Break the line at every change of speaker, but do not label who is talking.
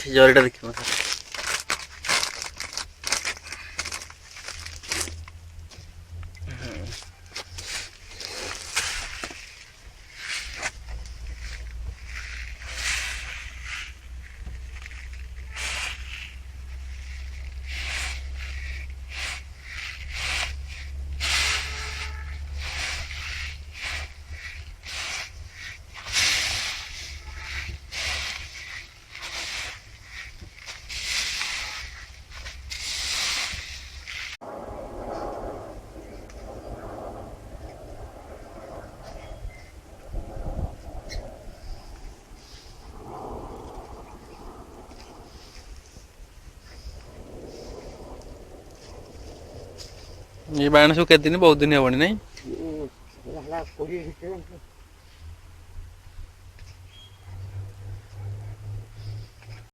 ସେ ଜରିଟା ଦେଖିବ ସାର୍। ये बाण सब केते दिन बहुत दिन हेबनी नहीं।
ହେଲା 20 ଭିତରେ